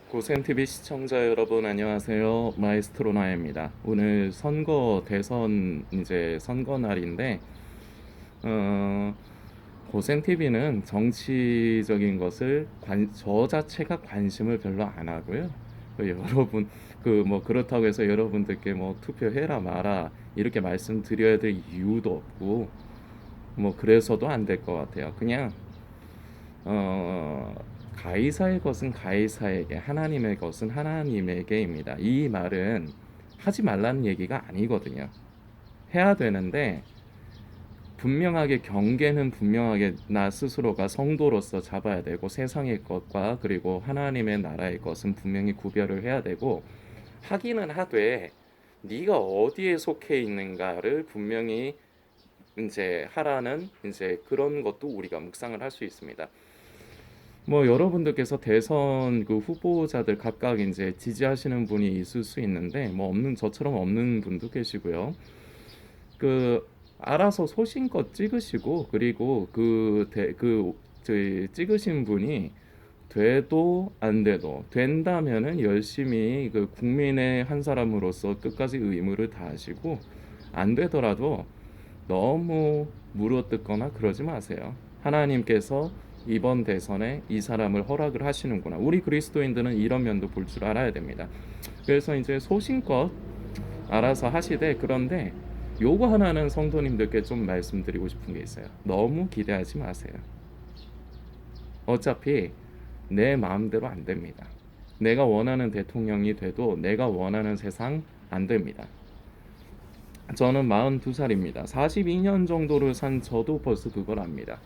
고센TV 시청자 여러분 안녕하세요. 마에스트로 나입니다. 오늘 대선 이제 선거 날인데 어, 고센TV는 정치적인 것을 저 자체가 관심을 별로 안 하고요. 여러분 그렇다고 해서 여러분들께 뭐 투표해라 마라 이렇게 말씀드려야 될 이유도 없고 그래서도 안 될 것 같아요. 그냥 어, 가이사의 것은 가이사에게, 하나님의 것은 하나님에게입니다. 이 말은 하지 말라는 얘기가 아니거든요. 해야 되는데 분명하게 경계는 분명하게 나 스스로가 성도로서 잡아야 되고 세상의 것과 그리고 하나님의 나라의 것은 분명히 구별을 해야 되고 하기는 하되 네가 어디에 속해 있는가를 분명히 이제 하라는 이제 그런 것도 우리가 묵상을 할 수 있습니다. 여러분들께서 대선 후보자들 각각 이제 지지하시는 분이 있을 수 있는데 없는 저처럼 없는 분도 계시고요. 알아서 소신껏 찍으시고 그리고 저희 찍으신 분이 돼도 안 돼도 된다면은 열심히 국민의 한 사람으로서 끝까지 의무를 다하시고 안 되더라도 너무 물어뜯거나 그러지 마세요. 하나님께서 이번 대선에 이 사람을 허락을 하시는구나. 우리 그리스도인들은 이런 면도 볼 줄 알아야 됩니다. 그래서 이제 소신껏 알아서 하시되 그런데 요거 하나는 성도님들께 좀 말씀드리고 싶은 게 있어요. 너무 기대하지 마세요. 어차피 내 마음대로 안 됩니다. 내가 원하는 대통령이 돼도 내가 원하는 세상 안 됩니다. 저는 42살입니다. 42년 정도를 산 저도 벌써 그걸 압니다.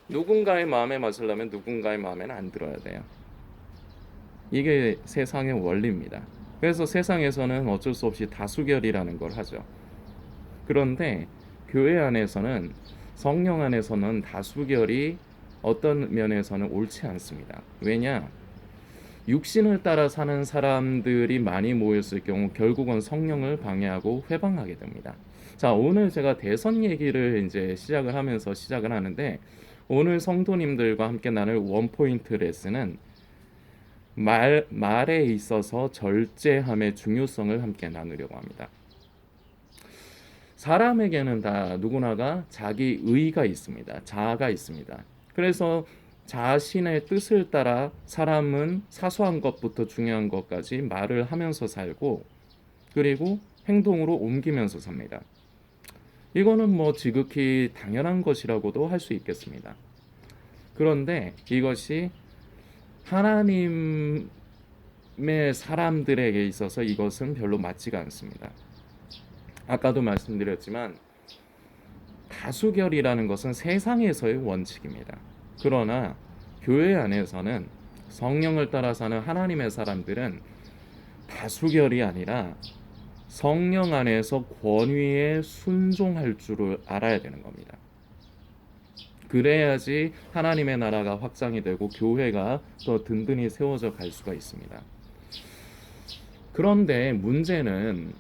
누군가의 마음에 맞으려면 누군가의 마음에는 안 들어야 돼요. 이게 세상의 원리입니다. 그래서 세상에서는 어쩔 수 없이 다수결이라는 걸 하죠. 그런데 교회 안에서는 성령 안에서는 다수결이 어떤 면에서는 옳지 않습니다. 왜냐? 육신을 따라 사는 사람들이 많이 모였을 경우 결국은 성령을 방해하고 회방하게 됩니다. 자, 오늘 제가 대선 얘기를 이제 시작을 하면서 시작을 하는데 오늘 성도님들과 함께 나눌 원포인트 레슨은 말에 있어서 절제함의 중요성을 함께 나누려고 합니다. 사람에게는 다 누구나가 자기 의가 있습니다. 자아가 있습니다. 그래서 자신의 뜻을 따라 사람은 사소한 것부터 중요한 것까지 말을 하면서 살고 그리고 행동으로 옮기면서 삽니다. 이거는 지극히 당연한 것이라고도 할 수 있겠습니다. 그런데 이것이 하나님의 사람들에게 있어서 이것은 별로 맞지가 않습니다. 아까도 말씀드렸지만 다수결이라는 것은 세상에서의 원칙입니다. 그러나 교회 안에서는 성령을 따라 사는 하나님의 사람들은 다수결이 아니라 성령 안에서 권위에 순종할 줄을 알아야 되는 겁니다. 그래야지 하나님의 나라가 확장이 되고 교회가 더 든든히 세워져 갈 수가 있습니다. 그런데 문제는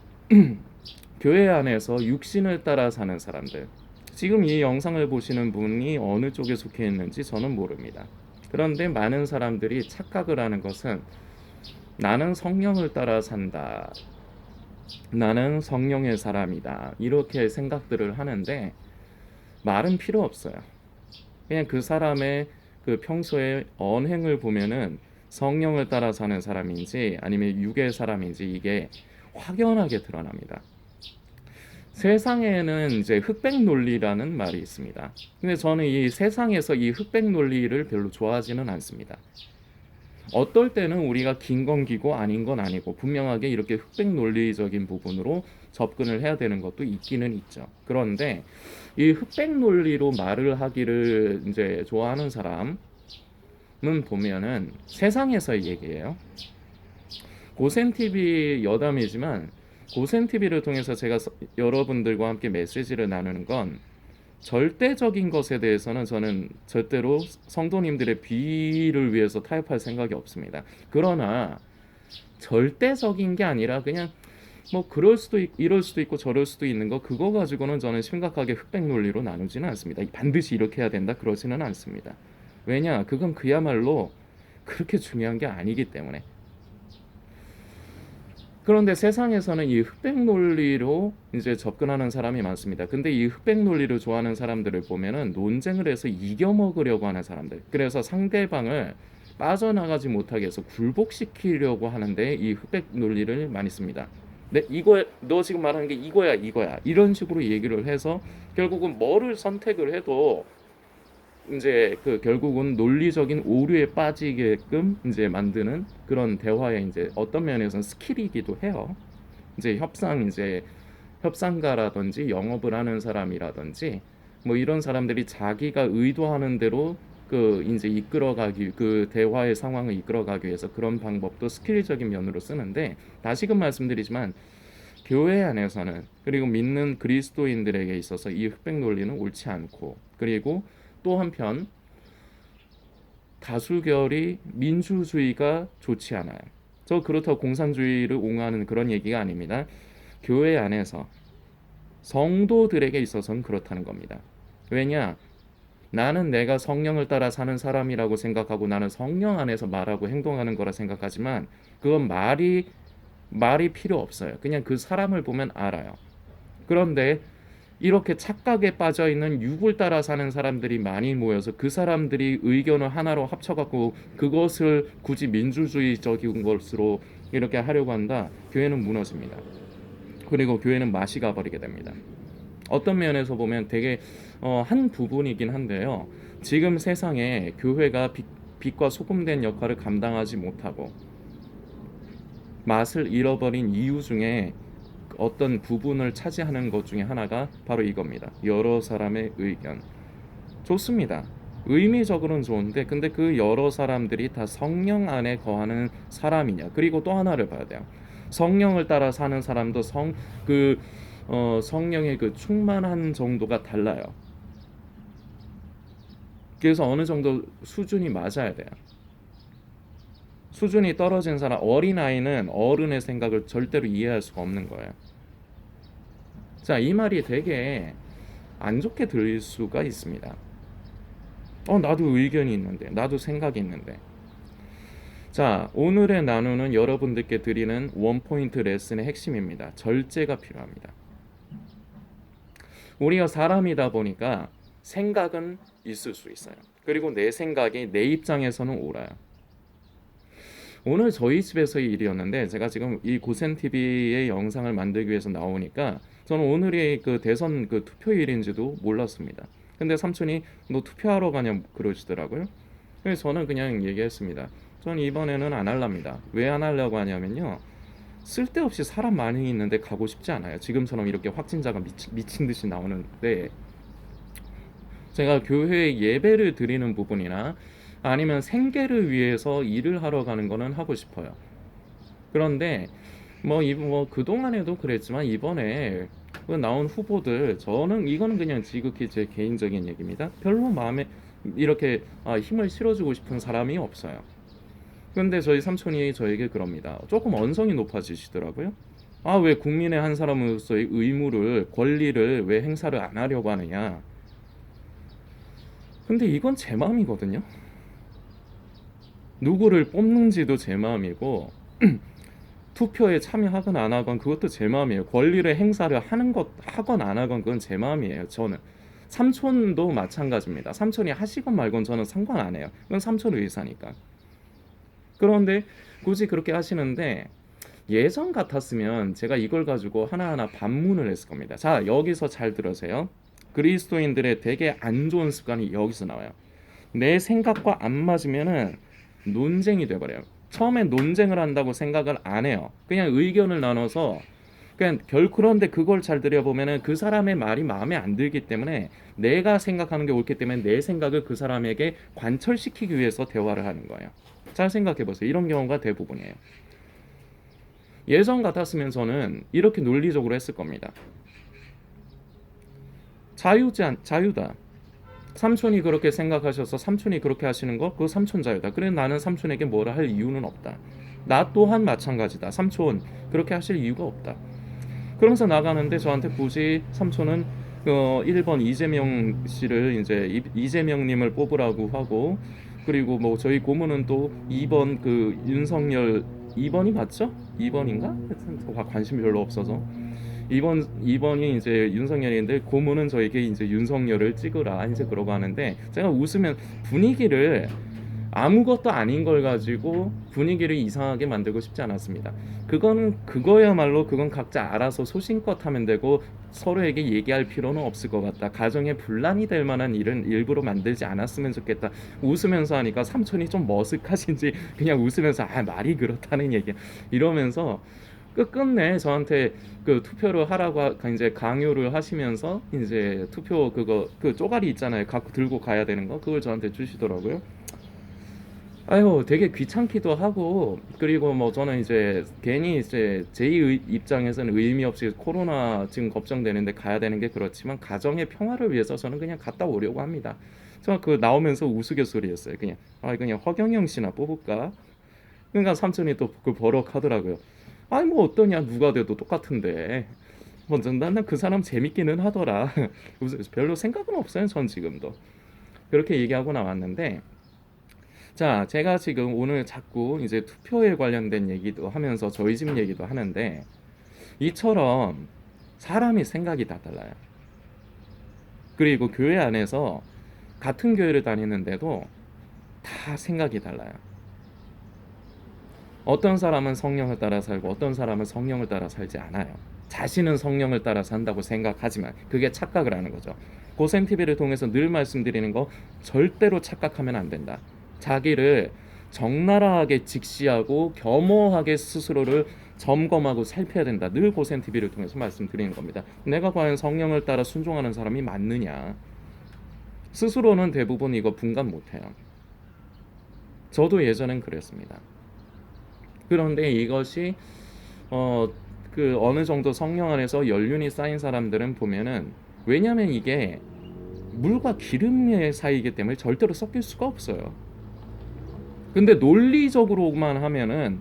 교회 안에서 육신을 따라 사는 사람들, 지금 이 영상을 보시는 분이 어느 쪽에 속해 있는지 저는 모릅니다. 그런데 많은 사람들이 착각을 하는 것은 나는 성령을 따라 산다, 나는 성령의 사람이다, 이렇게 생각들을 하는데 말은 필요 없어요. 그냥 그 사람의 평소의 언행을 보면은 성령을 따라 사는 사람인지 아니면 육의 사람인지 이게 확연하게 드러납니다. 세상에는 이제 흑백 논리라는 말이 있습니다. 근데 저는 이 세상에서 이 흑백 논리를 별로 좋아하지는 않습니다. 어떨 때는 우리가 긴 건 기고 아닌 건 아니고 분명하게 이렇게 흑백 논리적인 부분으로 접근을 해야 되는 것도 있기는 있죠. 그런데 이 흑백 논리로 말을 하기를 이제 좋아하는 사람은 보면은 세상에서의 얘기예요. 고센TV 여담이지만 고센TV를 통해서 제가 여러분들과 함께 메시지를 나누는 건 절대적인 것에 대해서는 저는 절대로 성도님들의 비를 위해서 타협할 생각이 없습니다. 그러나 절대적인 게 아니라 그냥 그럴 수도 이럴 수도 있고 저럴 수도 있는 거 그거 가지고는 저는 심각하게 흑백 논리로 나누지는 않습니다. 반드시 이렇게 해야 된다 그러지는 않습니다. 왜냐? 그건 그야말로 그렇게 중요한 게 아니기 때문에. 그런데 세상에서는 이 흑백 논리로 이제 접근하는 사람이 많습니다. 근데 이 흑백 논리를 좋아하는 사람들을 보면은 논쟁을 해서 이겨먹으려고 하는 사람들. 그래서 상대방을 빠져나가지 못하게 해서 굴복시키려고 하는데 이 흑백 논리를 많이 씁니다. 이거 너 지금 말하는 게 이거야 이런 식으로 얘기를 해서 결국은 뭐를 선택을 해도 이제 그 결국은 논리적인 오류에 빠지게끔 이제 만드는 그런 대화의 이제 어떤 면에서는 스킬이기도 해요. 이제 협상가라든지 영업을 하는 사람이라든지 뭐 이런 사람들이 자기가 의도하는 대로 그 이제 이끌어가기 그 대화의 상황을 이끌어가기 위해서 그런 방법도 스킬적인 면으로 쓰는데 다시금 말씀드리지만 교회 안에서는 그리고 믿는 그리스도인들에게 있어서 이 흑백 논리는 옳지 않고 그리고 또 한편 다수결이 민주주의가 좋지 않아요. 저 그렇다고 공산주의를 옹호하는 그런 얘기가 아닙니다. 교회 안에서 성도들에게 있어서는 그렇다는 겁니다. 왜냐? 나는 내가 성령을 따라 사는 사람이라고 생각하고 나는 성령 안에서 말하고 행동하는 거라 생각하지만 그건 말이 필요 없어요. 그냥 그 사람을 보면 알아요. 그런데 이렇게 착각에 빠져 있는 육을 따라 사는 사람들이 많이 모여서 그 사람들이 의견을 하나로 합쳐갖고 그것을 굳이 민주주의적인 것으로 이렇게 하려고 한다. 교회는 무너집니다. 그리고 교회는 맛이 가버리게 됩니다. 어떤 면에서 보면 되게 한 부분이긴 한데요. 지금 세상에 교회가 빛과 소금된 역할을 감당하지 못하고 맛을 잃어버린 이유 중에 어떤 부분을 차지하는 것 중에 하나가 바로 이겁니다. 여러 사람의 의견. 좋습니다. 의미적으로는 좋은데 근데 그 여러 사람들이 다 성령 안에 거하는 사람이냐. 그리고 또 하나를 봐야 돼요. 성령을 따라 사는 사람도 성령의 그 충만한 정도가 달라요. 그래서 어느 정도 수준이 맞아야 돼요. 수준이 떨어진 사람, 어린아이는 어른의 생각을 절대로 이해할 수가 없는 거예요. 자, 이 말이 되게 안 좋게 들릴 수가 있습니다. 나도 의견이 있는데, 나도 생각이 있는데. 자, 오늘의 나누는 여러분들께 드리는 원포인트 레슨의 핵심입니다. 절제가 필요합니다. 우리가 사람이다 보니까 생각은 있을 수 있어요. 그리고 내 생각이 내 입장에서는 옳아요. 오늘 저희 집에서의 일이었는데 제가 지금 이 고센TV의 영상을 만들기 위해서 나오니까 저는 오늘이 그 대선 그 투표일인지도 몰랐습니다. 근데 삼촌이 너 투표하러 가냐 그러시더라고요. 그래서 저는 그냥 얘기했습니다. 저는 이번에는 안 할랍니다. 왜 안 하려고 하냐면요. 쓸데없이 사람 많이 있는데 가고 싶지 않아요. 지금처럼 이렇게 확진자가 미친 듯이 나오는데 제가 교회에 예배를 드리는 부분이나 아니면 생계를 위해서 일을 하러 가는 거는 하고 싶어요. 그런데 뭐 그동안에도 그랬지만 이번에 나온 후보들 저는 이거는 그냥 지극히 제 개인적인 얘기입니다. 별로 마음에 이렇게 힘을 실어주고 싶은 사람이 없어요. 근데 저희 삼촌이 저에게 그럽니다. 조금 언성이 높아지시더라고요. 왜 국민의 한 사람으로서의 의무를 권리를 왜 행사를 안 하려고 하느냐. 근데 이건 제 마음이거든요. 누구를 뽑는지도 제 마음이고 투표에 참여하건 안 하건 그것도 제 마음이에요. 권리를 행사를 하건 안 하건 그건 제 마음이에요. 저는 삼촌도 마찬가지입니다. 삼촌이 하시건 말건 저는 상관 안 해요. 그건 삼촌 의사니까. 그런데 굳이 그렇게 하시는데 예전 같았으면 제가 이걸 가지고 하나하나 반문을 했을 겁니다. 자, 여기서 잘 들으세요. 그리스도인들의 되게 안 좋은 습관이 여기서 나와요. 내 생각과 안 맞으면은 논쟁이 돼버려요. 처음에 논쟁을 한다고 생각을 안 해요. 그냥 의견을 나눠서 그런데 그걸 잘 들여보면은 그 사람의 말이 마음에 안 들기 때문에 내가 생각하는 게 옳기 때문에 내 생각을 그 사람에게 관철시키기 위해서 대화를 하는 거예요. 잘 생각해보세요. 이런 경우가 대부분이에요. 예전 같았으면 저는 이렇게 논리적으로 했을 겁니다. 자유다. 삼촌이 그렇게 생각하셔서 삼촌이 그렇게 하시는 거 그거 삼촌 자유다. 그래 나는 삼촌에게 뭐라 할 이유는 없다. 나 또한 마찬가지다. 삼촌 그렇게 하실 이유가 없다. 그러면서 나가는데 저한테 굳이 삼촌은 1번 이재명 씨를 이제 이재명님을 뽑으라고 하고 그리고 뭐 저희 고모는 또 2번 그 윤석열 2번이 맞죠? 2번인가? 하여튼 관심이 별로 없어서 2번이 이제 윤석열인데 고모는 저에게 이제 윤석열을 찍으라 이제 그러고 하는데 제가 웃으면 분위기를 아무것도 아닌 걸 가지고 분위기를 이상하게 만들고 싶지 않았습니다. 그거야말로 그건 각자 알아서 소신껏 하면 되고 서로에게 얘기할 필요는 없을 것 같다. 가정에 분란이 될 만한 일은 일부러 만들지 않았으면 좋겠다. 웃으면서 하니까 삼촌이 좀 머쓱하신지 그냥 웃으면서 말이 그렇다는 얘기 이러면서 끝끝내 저한테 그 투표를 하라고 이제 강요를 하시면서 이제 투표 그거 그 쪼가리 있잖아요. 갖고 들고 가야 되는 거 그걸 저한테 주시더라고요. 아유 되게 귀찮기도 하고 그리고 뭐 저는 이제 괜히 이제 제 입장에서는 의미 없이 코로나 지금 걱정되는데 가야 되는 게 그렇지만 가정의 평화를 위해서 저는 그냥 갔다 오려고 합니다. 저 그 나오면서 우스갯소리였어요. 그냥 허경영 씨나 뽑을까? 그러니까 삼촌이 또 그 버럭하더라고요. 아니 뭐 어떠냐 누가 돼도 똑같은데 먼저 나는 그 사람 재밌기는 하더라. 별로 생각은 없어요. 전 지금도 그렇게 얘기하고 나왔는데 자, 제가 지금 오늘 자꾸 이제 투표에 관련된 얘기도 하면서 저희 집 얘기도 하는데 이처럼 사람이 생각이 다 달라요. 그리고 교회 안에서 같은 교회를 다니는데도 다 생각이 달라요. 어떤 사람은 성령을 따라 살고 어떤 사람은 성령을 따라 살지 않아요. 자신은 성령을 따라 산다고 생각하지만 그게 착각을 하는 거죠. 고센TV를 통해서 늘 말씀드리는 거 절대로 착각하면 안 된다. 자기를 적나라하게 직시하고 겸허하게 스스로를 점검하고 살펴야 된다. 늘 고센TV를 통해서 말씀드리는 겁니다. 내가 과연 성령을 따라 순종하는 사람이 맞느냐. 스스로는 대부분 이거 분간 못해요. 저도 예전엔 그랬습니다. 그런데 이것이 어느 정도 성령 안에서 연륜이 쌓인 사람들은 보면은 왜냐면 이게 물과 기름의 사이이기 때문에 절대로 섞일 수가 없어요. 근데 논리적으로만 하면은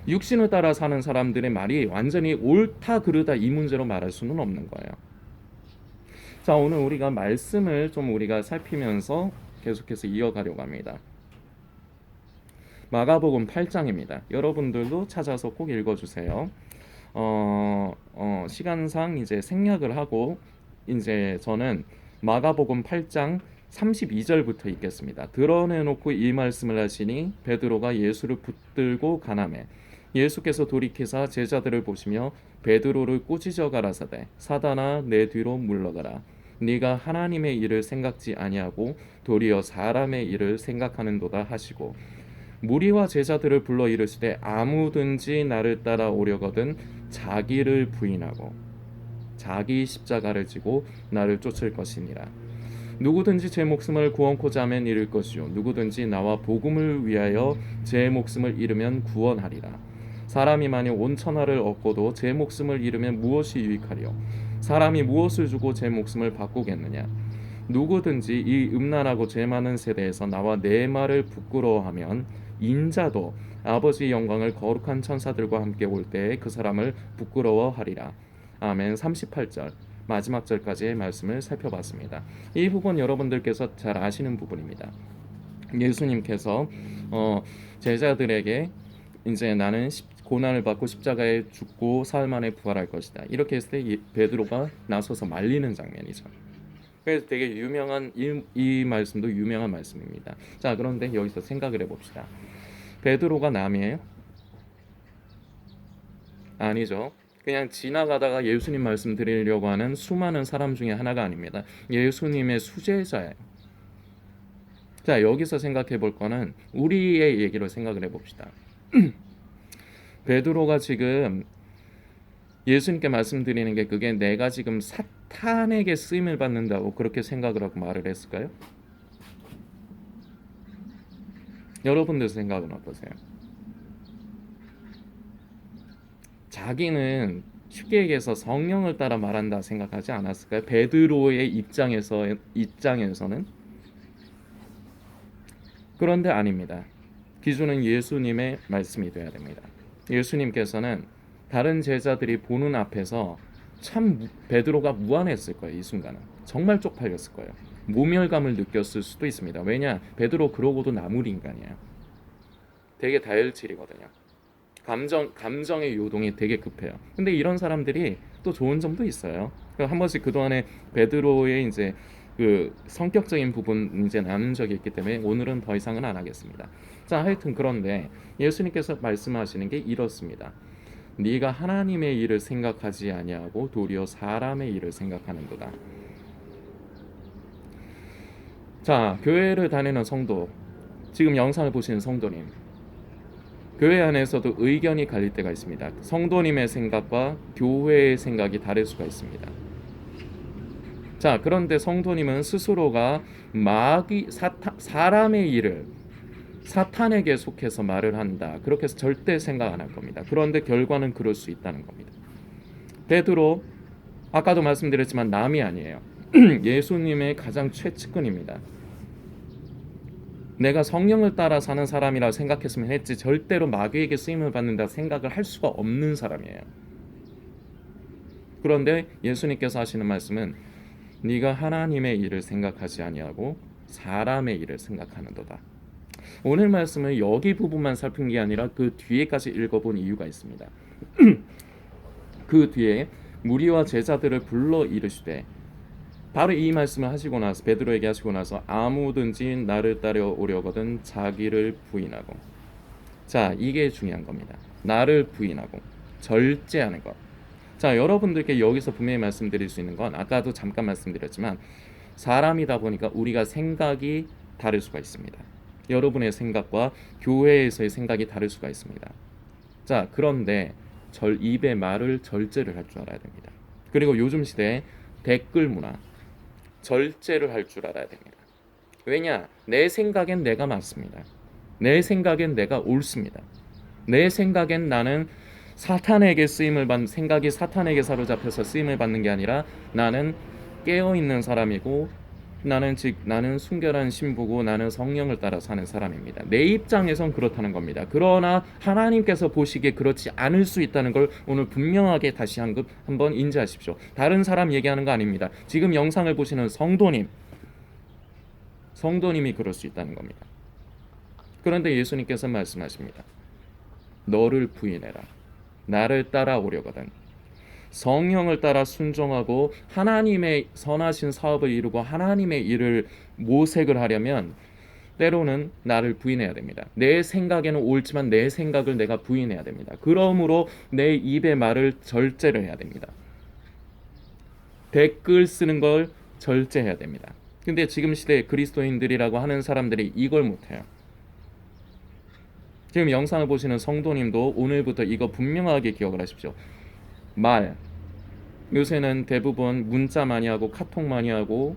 육신을 따라 사는 사람들의 말이 완전히 옳다 그르다 이 문제로 말할 수는 없는 거예요. 자, 오늘 우리가 말씀을 좀 우리가 살피면서 계속해서 이어가려고 합니다. 마가복음 8장입니다. 여러분들도 찾아서 꼭 읽어주세요. 시간상 이제 생략을 하고 이제 저는 마가복음 8장 32절부터 읽겠습니다. 드러내놓고 이 말씀을 하시니 베드로가 예수를 붙들고 가나매 예수께서 돌이키사 제자들을 보시며 베드로를 꾸짖어 가라사대 사단아 내 뒤로 물러가라 네가 하나님의 일을 생각지 아니하고 도리어 사람의 일을 생각하는도다 하시고 무리와 제자들을 불러 이르시되 아무든지 나를 따라오려거든 자기를 부인하고 자기 십자가를 지고 나를 쫓을 것이니라. 누구든지 제 목숨을 구원코자 하면 잃을 것이요 누구든지 나와 복음을 위하여 제 목숨을 잃으면 구원하리라. 사람이 만일 온 천하를 얻고도 제 목숨을 잃으면 무엇이 유익하리요 사람이 무엇을 주고 제 목숨을 바꾸겠느냐. 누구든지 이 음란하고 죄 많은 세대에서 나와 내 말을 부끄러워하면 인자도 아버지 영광을 거룩한 천사들과 함께 올 때에 그 사람을 부끄러워하리라. 아멘. 38절 마지막 절까지의 말씀을 살펴봤습니다. 이 부분 여러분들께서 잘 아시는 부분입니다. 예수님께서 제자들에게 이제 나는 고난을 받고 십자가에 죽고 사흘 만에 부활할 것이다. 이렇게 했을 때 베드로가 나서서 말리는 장면이죠. 그래서 되게 유명한 이 말씀도 유명한 말씀입니다. 자, 그런데 여기서 생각을 해봅시다. 베드로가 남이에요? 아니죠. 그냥 지나가다가 예수님 말씀 드리려고 하는 수많은 사람 중에 하나가 아닙니다. 예수님의 수제자예요. 자, 여기서 생각해 볼 거는 우리의 얘기로 생각을 해봅시다. 베드로가 지금 예수님께 말씀드리는 게 그게 내가 지금 사탄에게 쓰임을 받는다고 그렇게 생각을 하고 말을 했을까요? 여러분들 생각은 어떠세요? 자기는 쉽게 얘기해서 성령을 따라 말한다 생각하지 않았을까요? 베드로의 입장에서는 그런데 아닙니다. 기준은 예수님의 말씀이 되어야 됩니다. 예수님께서는 다른 제자들이 보는 앞에서 참 베드로가 무안했을 거예요. 이 순간은 정말 쪽팔렸을 거예요. 모멸감을 느꼈을 수도 있습니다. 왜냐? 베드로 그러고도 나물 인간이에요. 되게 다혈질이거든요. 감정의 요동이 되게 급해요. 근데 이런 사람들이 또 좋은 점도 있어요. 한 번씩 그동안에 베드로의 이제 그 성격적인 부분 이제 나눈 적이 있기 때문에 오늘은 더 이상은 안 하겠습니다. 자, 하여튼 그런데 예수님께서 말씀하시는 게 이렇습니다. 네가 하나님의 일을 생각하지 아니하고 도리어 사람의 일을 생각하는도다. 자, 교회를 다니는 성도, 지금 영상을 보시는 성도님, 교회 안에서도 의견이 갈릴 때가 있습니다. 성도님의 생각과 교회의 생각이 다를 수가 있습니다. 자, 그런데 성도님은 스스로가 사람의 일을 사탄에게 속해서 말을 한다, 그렇게 해서 절대 생각 안 할 겁니다. 그런데 결과는 그럴 수 있다는 겁니다. 베드로, 아까도 말씀드렸지만 남이 아니에요. 예수님의 가장 최측근입니다. 내가 성령을 따라 사는 사람이라 생각했으면 했지 절대로 마귀에게 쓰임을 받는다 생각을 할 수가 없는 사람이에요. 그런데 예수님께서 하시는 말씀은 네가 하나님의 일을 생각하지 아니하고 사람의 일을 생각하는도다. 오늘 말씀은 여기 부분만 살핀 게 아니라 그 뒤에까지 읽어본 이유가 있습니다. 그 뒤에 무리와 제자들을 불러 이르시되, 바로 이 말씀을 하시고 나서 베드로에게 하시고 나서 아무든지 나를 따라오려거든 자기를 부인하고, 자, 이게 중요한 겁니다. 나를 부인하고 절제하는 것. 자, 여러분들께 여기서 분명히 말씀드릴 수 있는 건 아까도 잠깐 말씀드렸지만 사람이다 보니까 우리가 생각이 다를 수가 있습니다. 여러분의 생각과 교회에서의 생각이 다를 수가 있습니다. 자, 그런데 입의 말을 절제를 할 줄 알아야 됩니다. 그리고 요즘 시대에 댓글 문화, 절제를 할 줄 알아야 됩니다. 왜냐? 내 생각엔 내가 맞습니다. 내 생각엔 내가 옳습니다. 내 생각엔 나는 사탄에게 쓰임을 받는, 생각이 사탄에게 사로잡혀서 쓰임을 받는 게 아니라 나는 깨어있는 사람이고 나는 순결한 신부고 나는 성령을 따라 사는 사람입니다. 내 입장에선 그렇다는 겁니다. 그러나 하나님께서 보시기에 그렇지 않을 수 있다는 걸 오늘 분명하게 다시 한번 인지하십시오. 다른 사람 얘기하는 거 아닙니다. 지금 영상을 보시는 성도님이 그럴 수 있다는 겁니다. 그런데 예수님께서 말씀하십니다. 너를 부인해라. 나를 따라오려거든. 성령을 따라 순종하고 하나님의 선하신 사업을 이루고 하나님의 일을 모색을 하려면 때로는 나를 부인해야 됩니다. 내 생각에는 옳지만 내 생각을 내가 부인해야 됩니다. 그러므로 내 입의 말을 절제를 해야 됩니다. 댓글 쓰는 걸 절제해야 됩니다. 근데 지금 시대에 그리스도인들이라고 하는 사람들이 이걸 못해요. 지금 영상을 보시는 성도님도 오늘부터 이거 분명하게 기억을 하십시오. 요새는 대부분 문자 많이 하고 카톡 많이 하고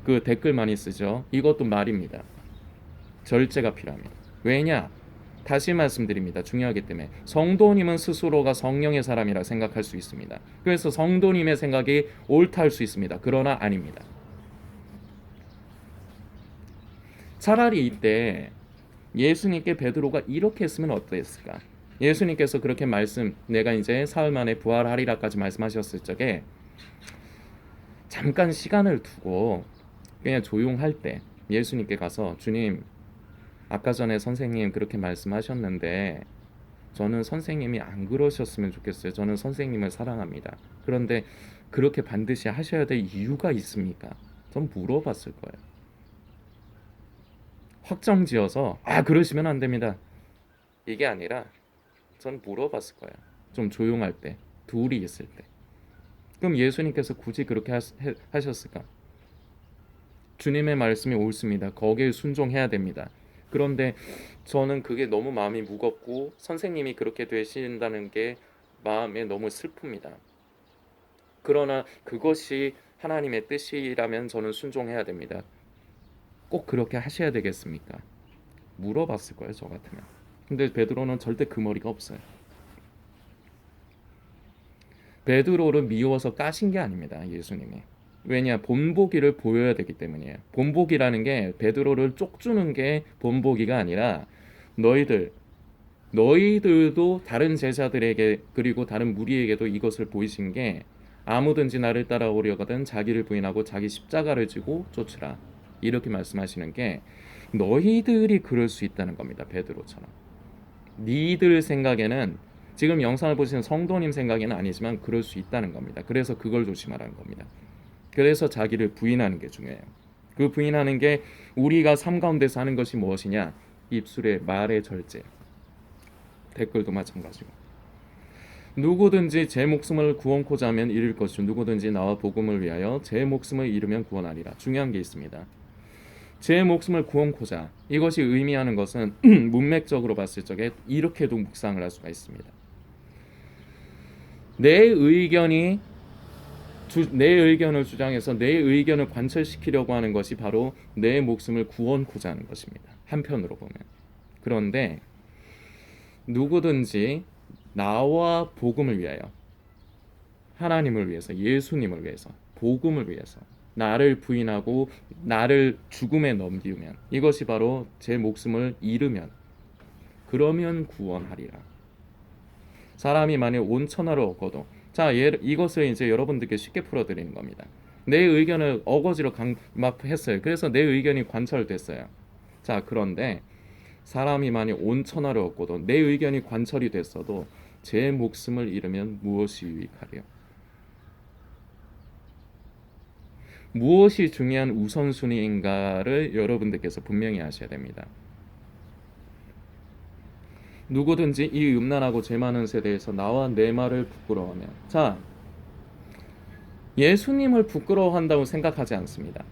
그 댓글 많이 쓰죠. 이것도 말입니다. 절제가 필요합니다. 왜냐? 다시 말씀드립니다. 중요하기 때문에. 성도님은 스스로가 성령의 사람이라 생각할 수 있습니다. 그래서 성도님의 생각이 옳다 할 수 있습니다. 그러나 아닙니다. 차라리 이때 예수님께 베드로가 이렇게 했으면 어땠을까? 예수님께서 그렇게 내가 이제 사흘 만에 부활하리라까지 말씀하셨을 적에 잠깐 시간을 두고 그냥 조용할 때 예수님께 가서, 주님, 아까 전에 선생님 그렇게 말씀하셨는데 저는 선생님이 안 그러셨으면 좋겠어요. 저는 선생님을 사랑합니다. 그런데 그렇게 반드시 하셔야 될 이유가 있습니까? 전 물어봤을 거예요. 확정지어서 그러시면 안 됩니다, 이게 아니라 전 물어봤을 거예요. 좀 조용할 때, 둘이 있을 때. 그럼 예수님께서 굳이 그렇게 하셨을까? 주님의 말씀이 옳습니다. 거기에 순종해야 됩니다. 그런데 저는 그게 너무 마음이 무겁고 선생님이 그렇게 되신다는 게 마음에 너무 슬픕니다. 그러나 그것이 하나님의 뜻이라면 저는 순종해야 됩니다. 꼭 그렇게 하셔야 되겠습니까? 물어봤을 거예요, 저 같으면. 근데 베드로는 절대 그 머리가 없어요. 베드로를 미워서 까신 게 아닙니다, 예수님이. 왜냐? 본보기를 보여야 되기 때문이에요. 본보기라는 게 베드로를 쪽주는 게 본보기가 아니라 너희들도 다른 제자들에게 그리고 다른 무리에게도 이것을 보이신 게 아무든지 나를 따라오려거든 자기를 부인하고 자기 십자가를 지고 쫓으라. 이렇게 말씀하시는 게 너희들이 그럴 수 있다는 겁니다. 베드로처럼. 니들 생각에는 지금 영상을 보시는 성도님 생각에는 아니지만 그럴 수 있다는 겁니다. 그래서 그걸 조심하라는 겁니다. 그래서 자기를 부인하는 게 중요해요. 그 부인하는 게 우리가 삶 가운데서 하는 것이 무엇이냐? 입술의 말의 절제. 댓글도 마찬가지고. 누구든지 제 목숨을 구원코자 하면 잃을 것이요 누구든지 나와 복음을 위하여 제 목숨을 잃으면 구원하리라. 중요한 게 있습니다. 제 목숨을 구원코자. 이것이 의미하는 것은 문맥적으로 봤을 적에 이렇게도 묵상을 할 수가 있습니다. 내 의견을 주장해서 내 의견을 관철시키려고 하는 것이 바로 내 목숨을 구원코자 하는 것입니다. 한편으로 보면. 그런데 누구든지 나와 복음을 위하여, 하나님을 위해서, 예수님을 위해서, 복음을 위해서 나를 부인하고 나를 죽음에 넘기면, 이것이 바로 제 목숨을 잃으면, 그러면 구원하리라. 사람이 만일 온 천하를 얻고도, 자, 이것을 이제 여러분들께 쉽게 풀어드리는 겁니다. 내 의견을 어거지로 막 했어요. 그래서 내 의견이 관철됐어요. 자, 그런데 사람이 만일 온 천하를 얻고도 내 의견이 관철이 됐어도 제 목숨을 잃으면 무엇이 유익하리요? 무엇이 중요한 우선순위인가를 여러분들께서 분명히 아셔야 됩니다. 누구든지 이 음란하고 죄 많은 세대에서 나와 내 말을 부끄러워하면, 자, 예수님을 부끄러워한다고 생각하지 않습니다.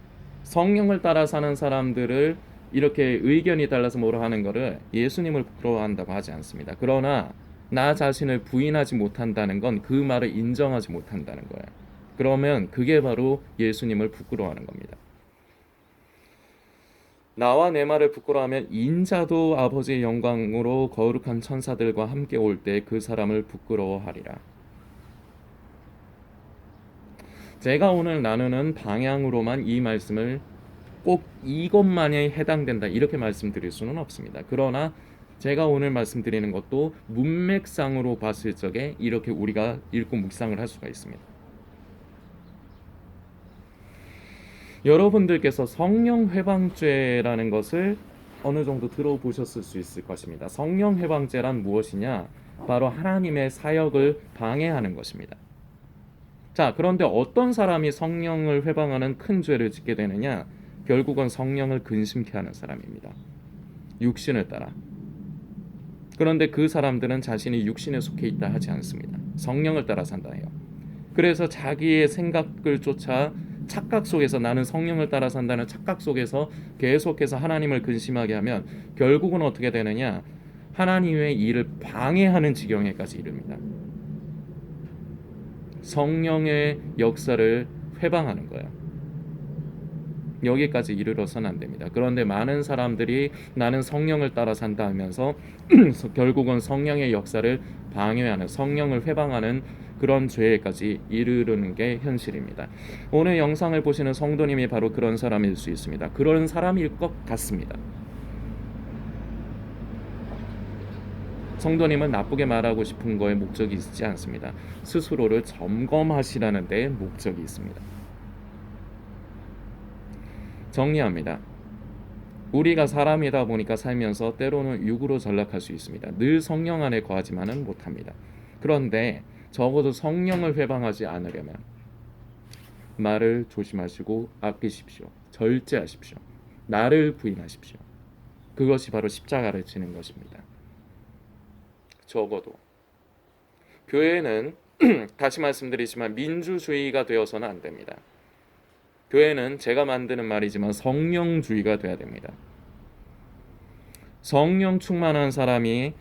성령을 따라 사는 사람들을 이렇게 의견이 달라서 뭐라 하는 거를 예수님을 부끄러워한다고 하지 않습니다. 그러나 나 자신을 부인하지 못한다는 건 그 말을 인정하지 못한다는 거예요. 그러면 그게 바로 예수님을 부끄러워하는 겁니다. 나와 내 말을 부끄러워하면 인자도 아버지의 영광으로 거룩한 천사들과 함께 올 때 그 사람을 부끄러워하리라. 제가 오늘 나누는 방향으로만 이 말씀을 꼭 이것만에 해당된다 이렇게 말씀드릴 수는 없습니다. 그러나 제가 오늘 말씀드리는 것도 문맥상으로 봤을 적에 이렇게 우리가 읽고 묵상을 할 수가 있습니다. 여러분들께서 성령 회방죄라는 것을 어느 정도 들어보셨을 수 있을 것입니다. 성령 회방죄란 무엇이냐? 바로 하나님의 사역을 방해하는 것입니다. 자, 그런데 어떤 사람이 성령을 회방하는 큰 죄를 짓게 되느냐? 결국은 성령을 근심케 하는 사람입니다. 육신을 따라. 그런데 그 사람들은 자신이 육신에 속해 있다 하지 않습니다. 성령을 따라 산다 해요. 그래서 자기의 생각을 쫓아 착각 속에서, 나는 성령을 따라 산다는 착각 속에서 계속해서 하나님을 근심하게 하면 결국은 어떻게 되느냐? 하나님의 일을 방해하는 지경에까지 이릅니다. 성령의 역사를 회방하는 거예요. 여기까지 이르러서는 안 됩니다. 그런데 많은 사람들이 나는 성령을 따라 산다 하면서 결국은 성령의 역사를 방해하는, 성령을 회방하는 그런 죄까지 이르르는 게 현실입니다. 오늘 영상을 보시는 성도님이 바로 그런 사람일 수 있습니다. 그런 사람일 것 같습니다. 성도님은 나쁘게 말하고 싶은 거에 목적이 있지 않습니다. 스스로를 점검하시라는 데 목적이 있습니다. 정리합니다. 우리가 사람이다 보니까 살면서 때로는 육으로 전락할 수 있습니다. 늘 성령 안에 거하지만은 못합니다. 그런데 적어도 성령을 회방하지 않으려면 말을 조심하시고 아끼십시오. 절제하십시오. 나를 부인하십시오. 그것이 바로 십자가를 지는 것입니다. 적어도 교회는 다시 말씀드리지만 민주주의가 되어서는 안 됩니다. 교회는 제가 만드는 말이지만 성령주의가 돼야 됩니다. 성령 충만한 사람이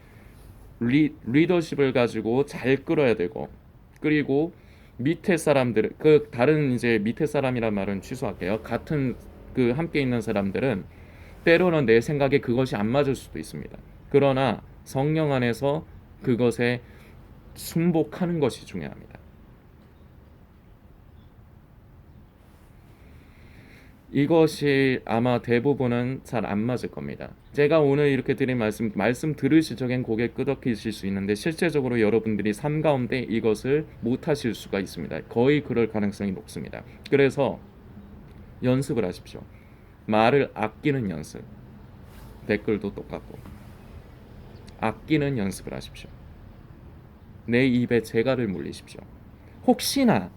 리더십을 가지고 잘 끌어야 되고, 그리고 밑에 사람들, 그 다른 이제 밑에 사람이란 말은 취소할게요. 같은 그 함께 있는 사람들은 때로는 내 생각에 그것이 안 맞을 수도 있습니다. 그러나 성령 안에서 그것에 순복하는 것이 중요합니다. 이것이 아마 대부분은 잘 안 맞을 겁니다. 제가 오늘 이렇게 드린 말씀 들으실 적엔 고개 끄덕이실 수 있는데 실제적으로 여러분들이 삶 가운데 이것을 못 하실 수가 있습니다. 거의 그럴 가능성이 높습니다. 그래서 연습을 하십시오. 말을 아끼는 연습. 댓글도 똑같고 아끼는 연습을 하십시오. 내 입에 재갈을 물리십시오. 혹시나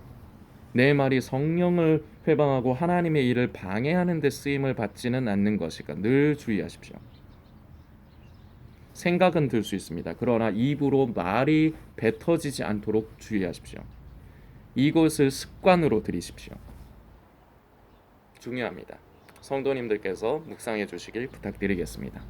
내 말이 성령을 회방하고 하나님의 일을 방해하는 데 쓰임을 받지는 않는 것일까 늘 주의하십시오. 생각은 들 수 있습니다. 그러나 입으로 말이 뱉어지지 않도록 주의하십시오. 이것을 습관으로 들이십시오. 중요합니다. 성도님들께서 묵상해 주시길 부탁드리겠습니다.